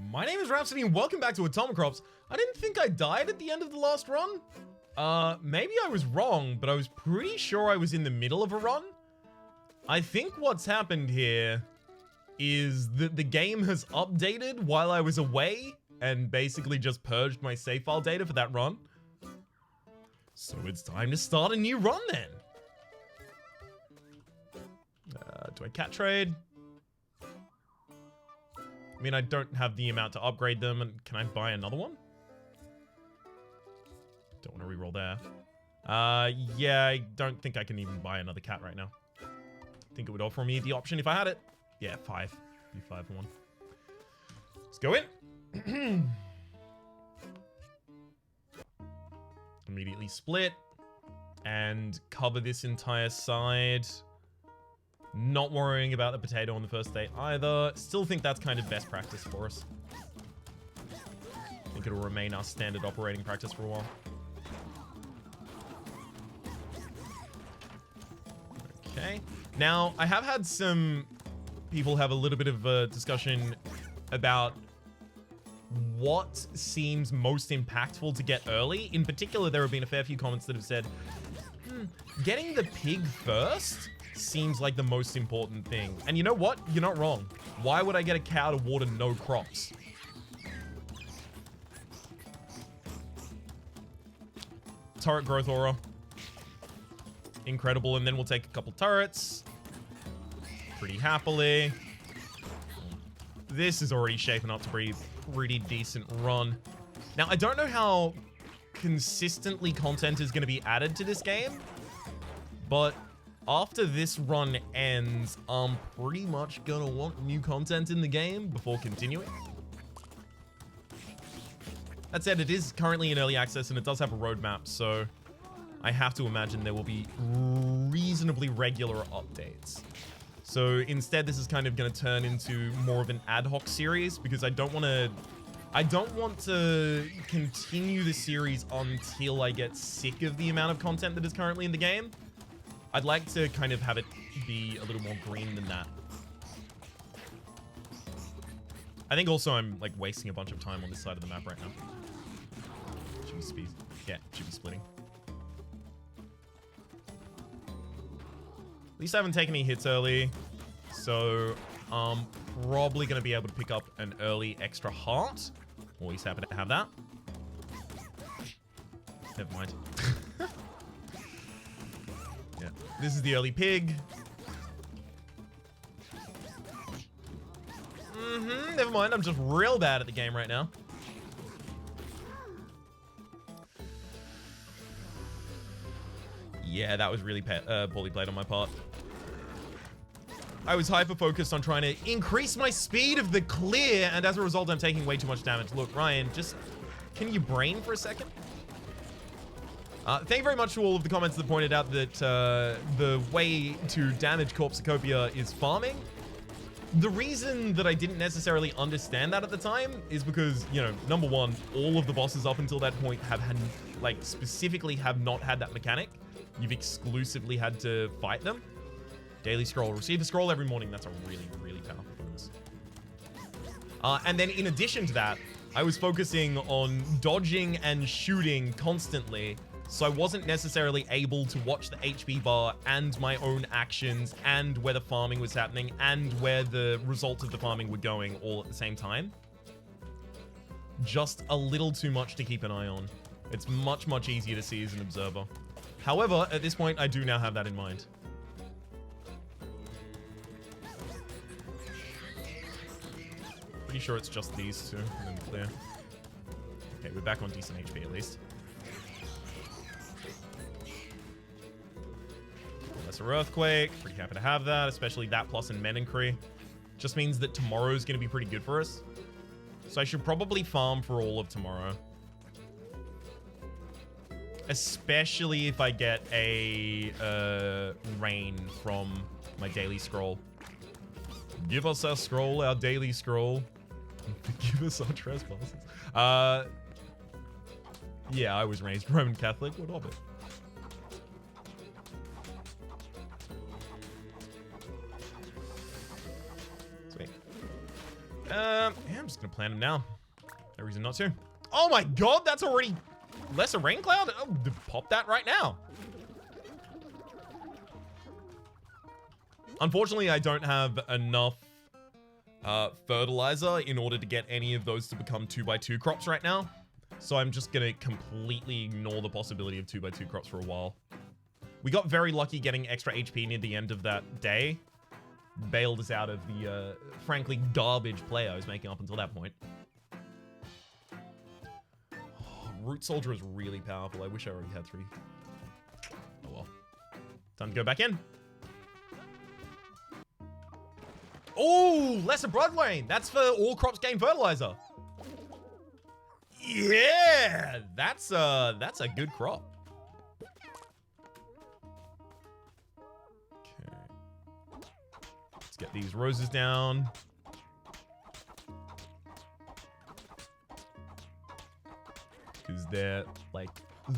My name is Rhapsody and welcome back to Atomicrops. I didn't think I died at the end of the last run. Maybe I was wrong, but I was pretty sure I was in the middle of a run. I think what's happened here is that the game has updated while I was away and basically just purged my save file data for that run. So it's time to start a new run then. Do I cat trade? I mean, I don't have the amount to upgrade them, and can I buy another one? Don't want to reroll there. Yeah, I don't think I can even buy another cat right now. I think it would offer me the option if I had it. Yeah, 5. Be 5 for 1. Let's go in. Immediately split. And cover this entire side. Not worrying about the potato on the first day either. Still think that's kind of best practice for us. I think it'll remain our standard operating practice for a while. Okay. Now, I have had some people have a little bit of a discussion about what seems most impactful to get early. In particular, there have been a fair few comments that have said, getting the pig first seems like the most important thing. And you know what? You're not wrong. Why would I get a cow to water no crops? Turret growth aura. Incredible. And then we'll take a couple turrets. Pretty happily. This is already shaping up to be a pretty decent run. Now, I don't know how consistently content is going to be added to this game, but after this run ends, I'm pretty much gonna want new content in the game before continuing. That said, it is currently in early access and it does have a roadmap, so I have to imagine there will be reasonably regular updates. So instead, this is kind of gonna turn into more of an ad hoc series because I don't want to continue the series until I get sick of the amount of content that is currently in the game. I'd like to kind of have it be a little more green than that. I think also I'm like wasting a bunch of time on this side of the map right now. Should be should be splitting. At least I haven't taken any hits early, so I'm probably going to be able to pick up an early extra heart. Always happy to have that. Never mind. Yeah, this is the early pig. Never mind, I'm just real bad at the game right now. Yeah, that was really poorly played on my part. I was hyper-focused on trying to increase my speed of the clear, and as a result, I'm taking way too much damage. Look, Ryan, just... can you brain for a second? Thank you very much to all of the comments that pointed out that the way to damage Corpsicopia is farming. The reason that I didn't necessarily understand that at the time is because, you know, number one, all of the bosses up until that point have had, like, specifically have not had that mechanic. You've exclusively had to fight them. Daily scroll. Receive a scroll every morning. That's a really, really powerful bonus. And then in addition to that, I was focusing on dodging and shooting constantly, so I wasn't necessarily able to watch the HP bar and my own actions and where the farming was happening and where the results of the farming were going all at the same time. Just a little too much to keep an eye on. It's much, much easier to see as an observer. However, at this point, I do now have that in mind. Pretty sure it's just these two, and then clear. Okay, we're back on decent HP at least. Lesser Earthquake, pretty happy to have that, especially that plus in Menancry. Just means that tomorrow's going to be pretty good for us. So I should probably farm for all of tomorrow. Especially if I get a rain from my daily scroll. Give us our scroll, our daily scroll. Forgive us our trespasses. Yeah, I was raised Roman Catholic. What of it? Sweet. Yeah, I'm just gonna plant them now. No reason not to. Oh my god, that's already lesser rain cloud? Oh, pop that right now. Unfortunately, I don't have enough fertilizer in order to get any of those to become 2x2 crops right now. So I'm just gonna completely ignore the possibility of 2x2 crops for a while. We got very lucky getting extra HP near the end of that day. Bailed us out of the, frankly, garbage play I was making up until that point. Oh, Root Soldier is really powerful. I wish I already had 3. Oh well. Time to go back in. Oh, lesser bloodline. That's for all crops gain fertilizer. Yeah, that's a good crop. Okay. Let's get these roses down. Because they're, like,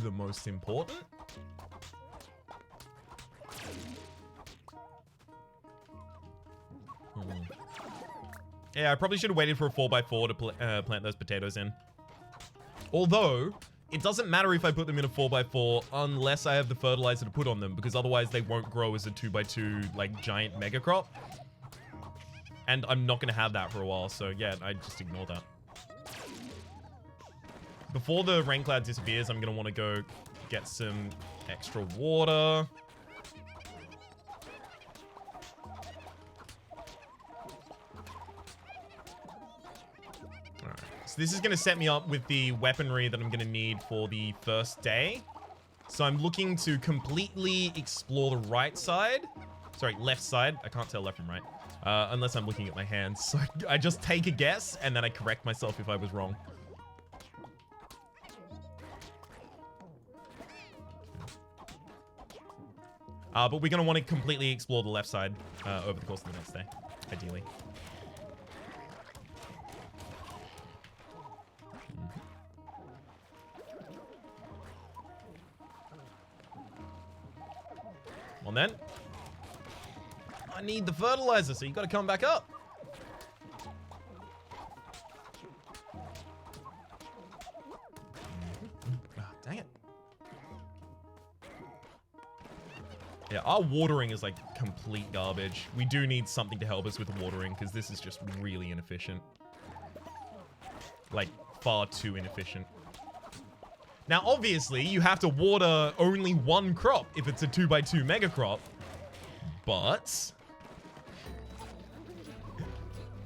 the most important. Yeah, I probably should have waited for a 4x4 to plant those potatoes in. Although, it doesn't matter if I put them in a 4x4 unless I have the fertilizer to put on them, because otherwise they won't grow as a 2x2, like, giant mega crop. And I'm not going to have that for a while, so yeah, I just ignore that. Before the rain cloud disappears, I'm going to want to go get some extra water. So this is going to set me up with the weaponry that I'm going to need for the first day. So I'm looking to completely explore the right side. Sorry, left side. I can't tell left from right. Unless I'm looking at my hands. So I just take a guess and then I correct myself if I was wrong. But we're going to want to completely explore the left side over the course of the next day, ideally. Well then, I need the fertilizer, so you got to come back up. Oh, dang it. Yeah, our watering is like complete garbage. We do need something to help us with the watering because this is just really inefficient. Like, far too inefficient. Now, obviously, you have to water only one crop if it's a 2x2 mega crop. But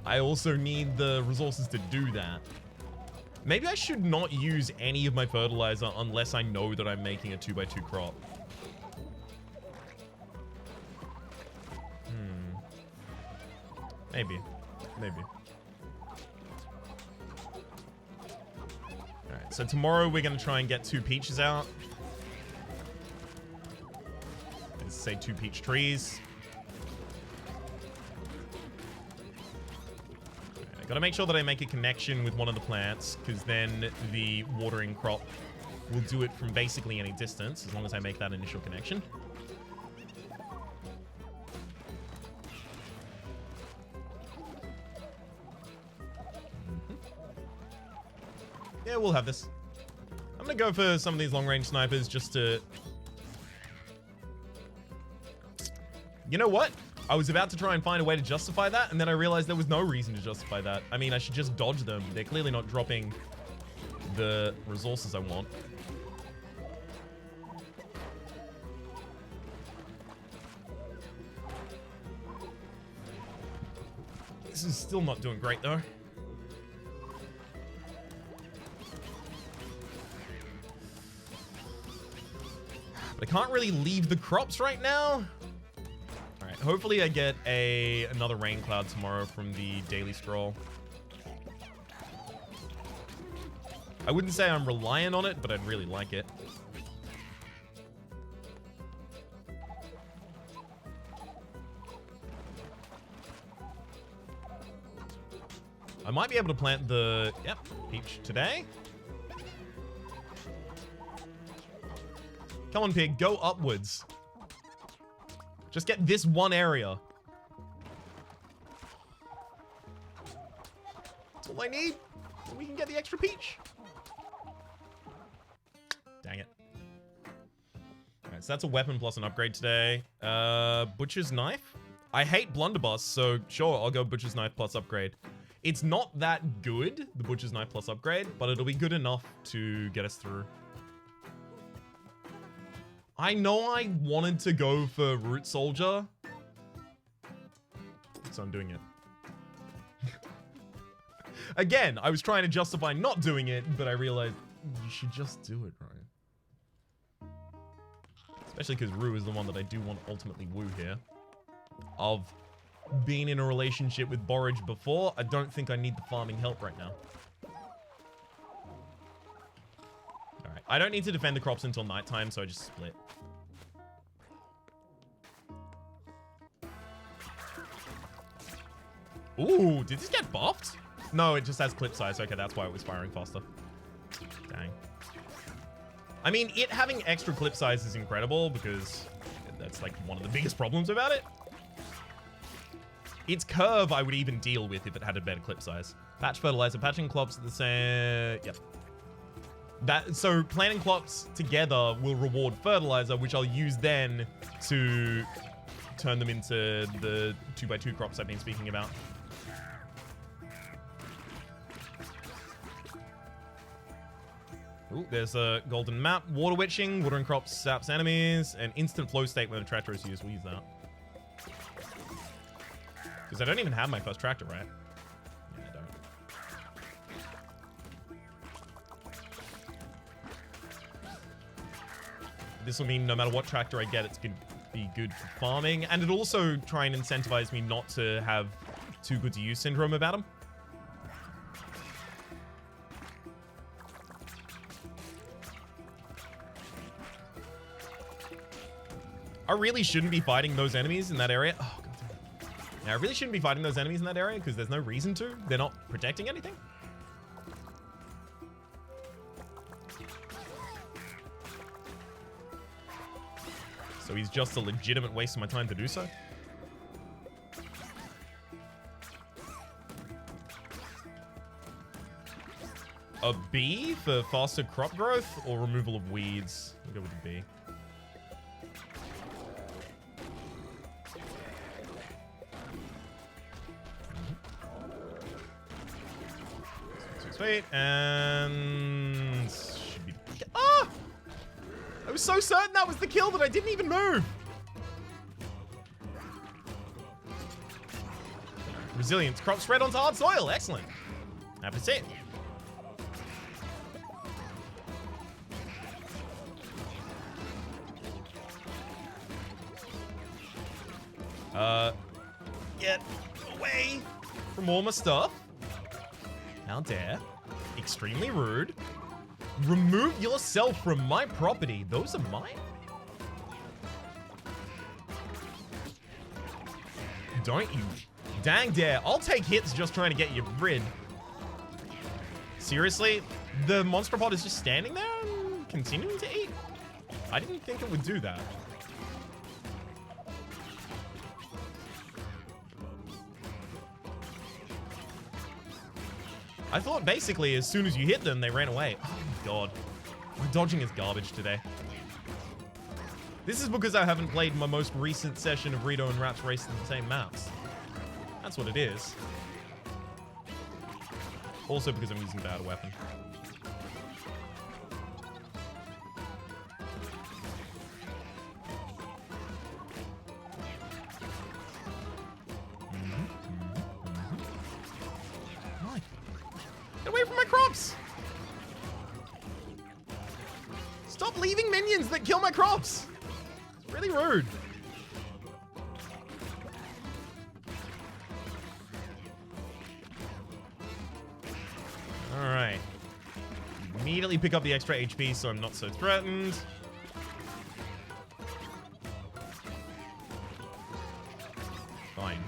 I also need the resources to do that. Maybe I should not use any of my fertilizer unless I know that I'm making a 2x2 crop. Maybe. Maybe. Alright, so tomorrow we're going to try and get 2 peaches out. Let's say 2 peach trees. I gotta make sure that I make a connection with one of the plants, because then the watering crop will do it from basically any distance, as long as I make that initial connection. Yeah, we'll have this. I'm gonna go for some of these long-range snipers just to... You know what? I was about to try and find a way to justify that, and then I realized there was no reason to justify that. I mean, I should just dodge them. They're clearly not dropping the resources I want. This is still not doing great, though. But I can't really leave the crops right now. Alright, hopefully I get another rain cloud tomorrow from the daily scroll. I wouldn't say I'm reliant on it, but I'd really like it. I might be able to plant the, yep, peach today. Come on, pig, go upwards. Just get this one area. That's all I need. So we can get the extra peach. Dang it. Alright, so that's a weapon plus an upgrade today. Butcher's Knife? I hate Blunderbuss, so sure, I'll go Butcher's Knife plus upgrade. It's not that good, the Butcher's Knife plus upgrade, but it'll be good enough to get us through. I know I wanted to go for Root Soldier, so I'm doing it. Again, I was trying to justify not doing it, but I realized you should just do it, right? Especially because Rue is the one that I do want to ultimately woo here. I've been in a relationship with Borage before. I don't think I need the farming help right now. Alright, I don't need to defend the crops until nighttime, so I just split. Ooh, did this get buffed? No, it just has clip size. Okay, that's why it was firing faster. Dang. I mean, it having extra clip size is incredible because that's like one of the biggest problems about it. Its curve I would even deal with if it had a better clip size. Patch fertilizer, patching clops are the same. Yep. So planting clops together will reward fertilizer, which I'll use then to turn them into the 2x2 crops I've been speaking about. Ooh, there's a golden map. Water witching, watering crops saps enemies, and instant flow state when a tractor is used. We'll use that. Because I don't even have my first tractor, right? Yeah, I don't. This will mean no matter what tractor I get, it's going to be good for farming. And it'll also try and incentivize me not to have too good to use syndrome about them. I really shouldn't be fighting those enemies in that area. Oh, God damn it. Yeah, I really shouldn't be fighting those enemies in that area because there's no reason to. They're not protecting anything. So he's just a legitimate waste of my time to do so. A B for faster crop growth or removal of weeds? We'll go with the B. Sweet, and should be. Ah! I was so certain that was the kill that I didn't even move. Resilience, crop spread onto hard soil. Excellent. Happy to see it. Get away from all my stuff. How dare. Extremely rude. Remove yourself from my property. Those are mine. Don't you dang dare. I'll take hits just trying to get you rid. Seriously? The monster pod is just standing there and continuing to eat? I didn't think it would do that. I thought basically as soon as you hit them, they ran away. Oh my god. My dodging is garbage today. This is because I haven't played my most recent session of Rito and Raps racing the same maps. That's what it is. Also because I'm using a bad weapon. Get away from my crops! Stop leaving minions that kill my crops! It's really rude. Alright. Immediately pick up the extra HP so I'm not so threatened. Fine.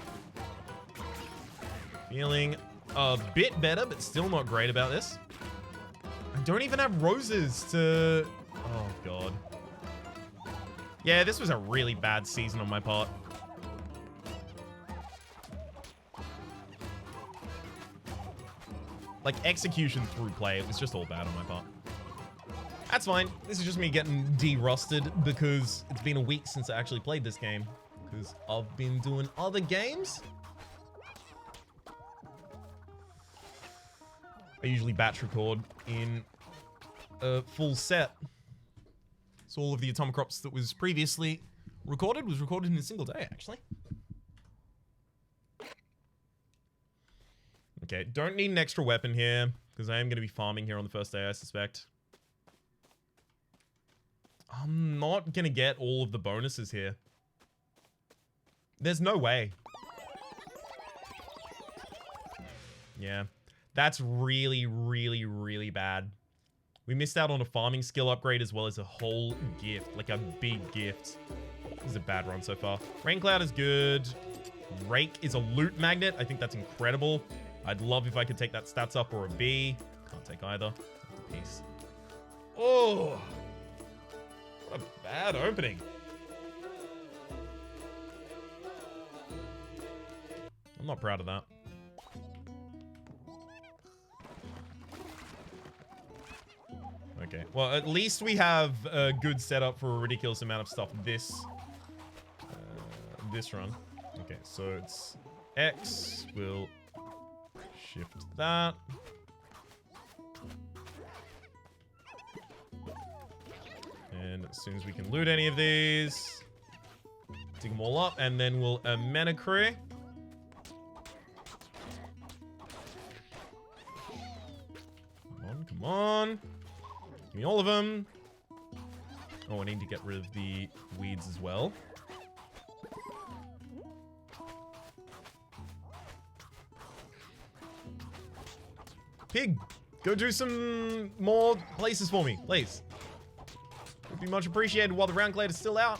Feeling a bit better, but still not great about this. I don't even have roses to... Oh, God. Yeah, this was a really bad season on my part. like, execution through play. It was just all bad on my part. That's fine. This is just me getting de-rusted because it's been a week since I actually played this game. Because I've been doing other games. I usually batch record in a full set. So all of the Atomicrops that was previously recorded was recorded in a single day, actually. Okay, don't need an extra weapon here, because I am going to be farming here on the first day, I suspect. I'm not going to get all of the bonuses here. There's no way. Yeah, that's really, really, really bad. We missed out on a farming skill upgrade as well as a whole gift, like a big gift. This is a bad run so far. Rain Cloud is good. Rake is a loot magnet. I think that's incredible. I'd love if I could take that stats up or a B. Can't take either. Peace. Oh, what a bad opening. I'm not proud of that. Okay, well, at least we have a good setup for a ridiculous amount of stuff this run. Okay, so it's X. We'll shift that. And as soon as we can loot any of these, dig them all up, and then we'll Amenacree. Come on. Give me all of them. Oh, I need to get rid of the weeds as well. Pig, go do some more places for me, please. Would be much appreciated while the round glade is still out.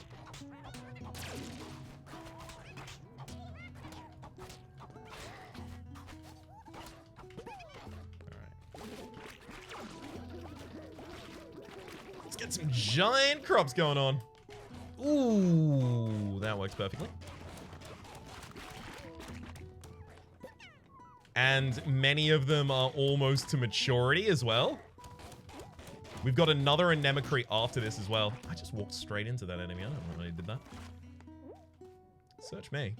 Some giant crops going on. Ooh, that works perfectly. And many of them are almost to maturity as well. We've got another Anemacree after this as well. I just walked straight into that enemy. I don't know why I did that. Search me.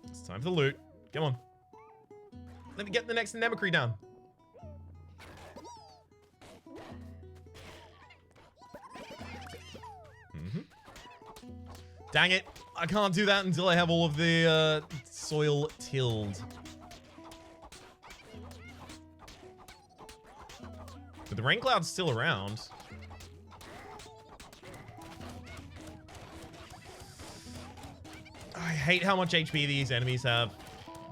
It's time for the loot. Come on. Let me get the next Anemacree down. Dang it. I can't do that until I have all of the soil tilled. But the rain cloud's still around. I hate how much HP these enemies have.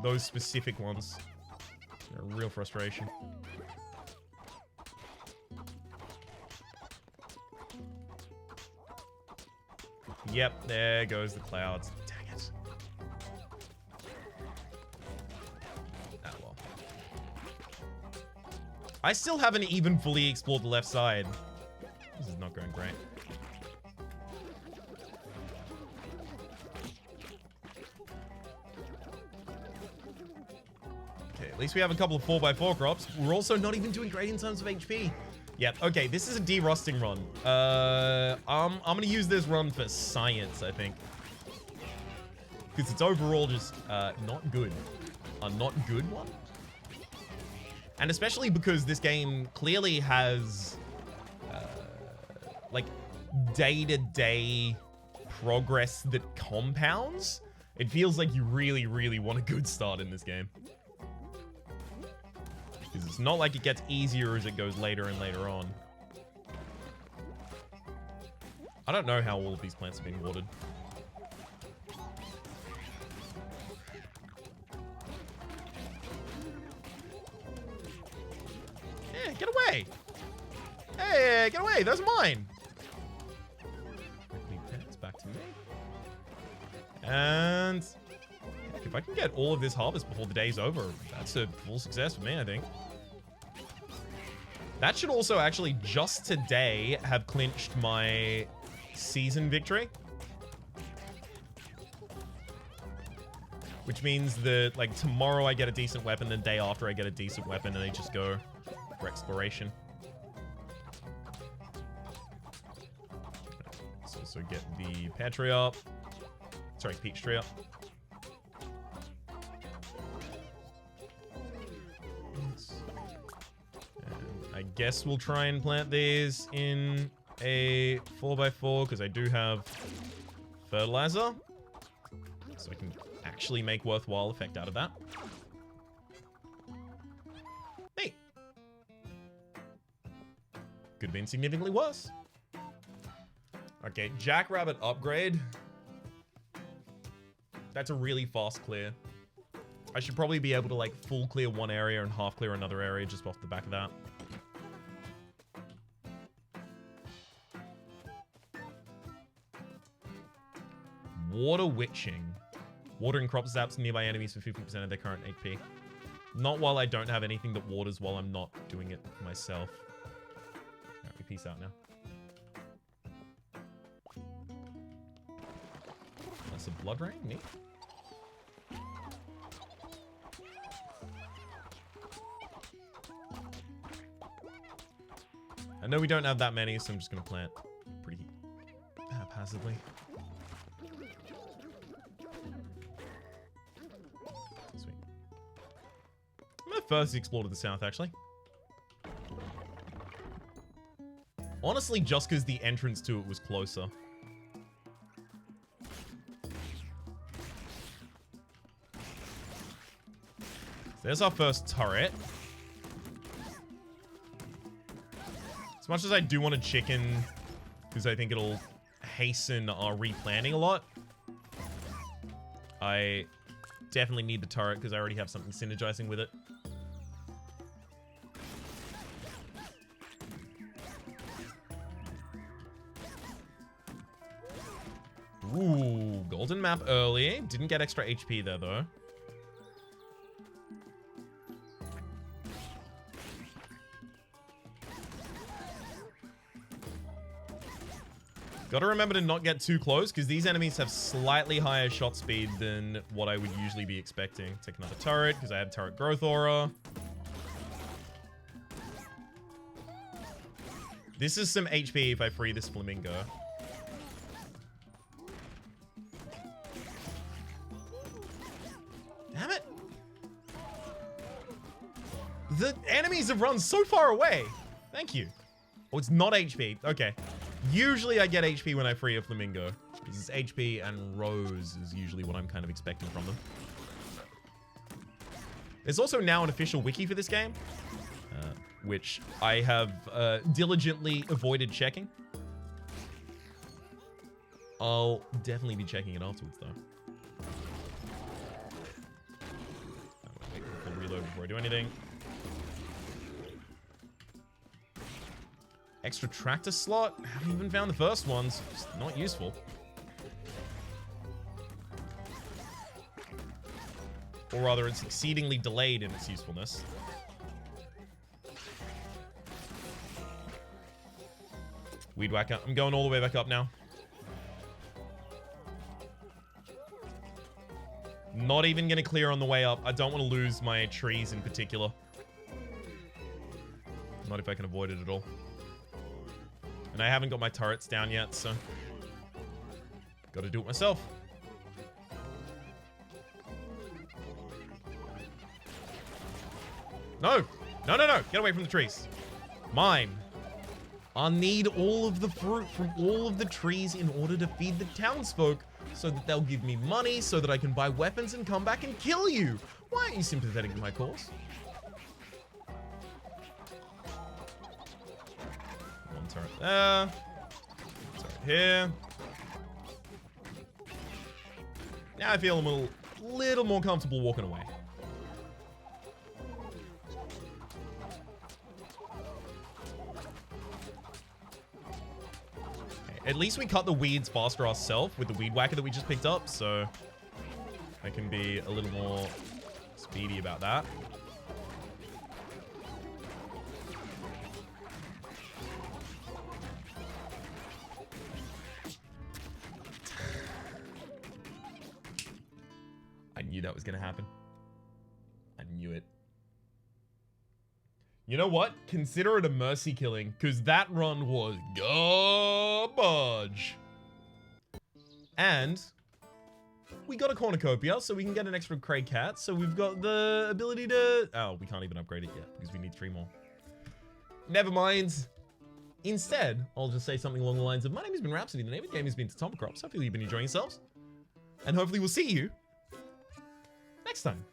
Those specific ones. They're a real frustration. Yep, there goes the clouds. Dang it. Ah, well. I still haven't even fully explored the left side. This is not going great. At least we have a couple of 4x4 crops. We're also not even doing great in terms of HP. Yep, okay, this is a de-rusting run. I'm gonna use this run for science, I think. Because it's overall just not good. A not good one. And especially because this game clearly has like day-to-day progress that compounds. It feels like you really, really want a good start in this game. Because it's not like it gets easier as it goes later and later on. I don't know how all of these plants are being watered. Yeah, get away! Hey, get away! Those are mine! It's back to me. And heck, if I can get all of this harvest before the day's over, that's a full success for me, I think. That should also actually just today have clinched my season victory. which means that like tomorrow I get a decent weapon, the day after I get a decent weapon, and they just go for exploration. Let's also get the pear tree up. Sorry, peach tree up. And I guess we'll try and plant these in a 4x4 because I do have fertilizer, so I can actually make worthwhile effect out of that. Hey, could have been significantly worse. Okay, Jackrabbit upgrade. That's a really fast clear. I should probably be able to like full clear one area and half clear another area just off the back of that. Water witching. Watering crops zaps nearby enemies for 50% of their current HP. Not while I don't have anything that waters while I'm not doing it myself. Alright, we peace out now. That's a blood rain, neat. I know we don't have that many, so I'm just gonna plant pretty haphazardly. Sweet. I'm gonna first explore to the south, actually. Honestly, just because the entrance to it was closer. There's our first turret. As much as I do want a chicken, because I think it'll hasten our replanting a lot, I definitely need the turret because I already have something synergizing with it. Ooh, golden map early. Didn't get extra HP there, though. Gotta remember to not get too close, because these enemies have slightly higher shot speed than what I would usually be expecting. Take another turret, because I have turret growth aura. This is some HP if I free this flamingo. Damn it! The enemies have run so far away! Thank you. Oh, it's not HP. Okay. Usually I get HP when I free a flamingo. This is HP and rose is usually what I'm kind of expecting from them. There's also now an official wiki for this game, which I have diligently avoided checking. I'll definitely be checking it afterwards, though. Wait for the reload before I do anything. Extra tractor slot? I haven't even found the first ones. Just not useful. Or rather, it's exceedingly delayed in its usefulness. Weed whacker. I'm going all the way back up now. Not even going to clear on the way up. I don't want to lose my trees in particular. Not if I can avoid it at all. And I haven't got my turrets down yet, so... Gotta do it myself. No! No, no, no! Get away from the trees. Mine. I'll need all of the fruit from all of the trees in order to feed the townsfolk, so that they'll give me money, so that I can buy weapons and come back and kill you! Why aren't you sympathetic to my cause? Turret there. Turret here. Now I feel I'm a little more comfortable walking away. Okay, at least we cut the weeds faster ourselves with the weed whacker that we just picked up, so I can be a little more speedy about that. knew that was going to happen. I knew it. You know what? Consider it a mercy killing, because that run was garbage. And we got a cornucopia, so we can get an extra Craig cat. So we've got the ability to... Oh, we can't even upgrade it yet, because we need 3 more. Never mind. Instead, I'll just say something along the lines of, my name has been Rhapsody, the name of the game has been Atomicrops. Hopefully you've been enjoying yourselves. And hopefully we'll see you next time.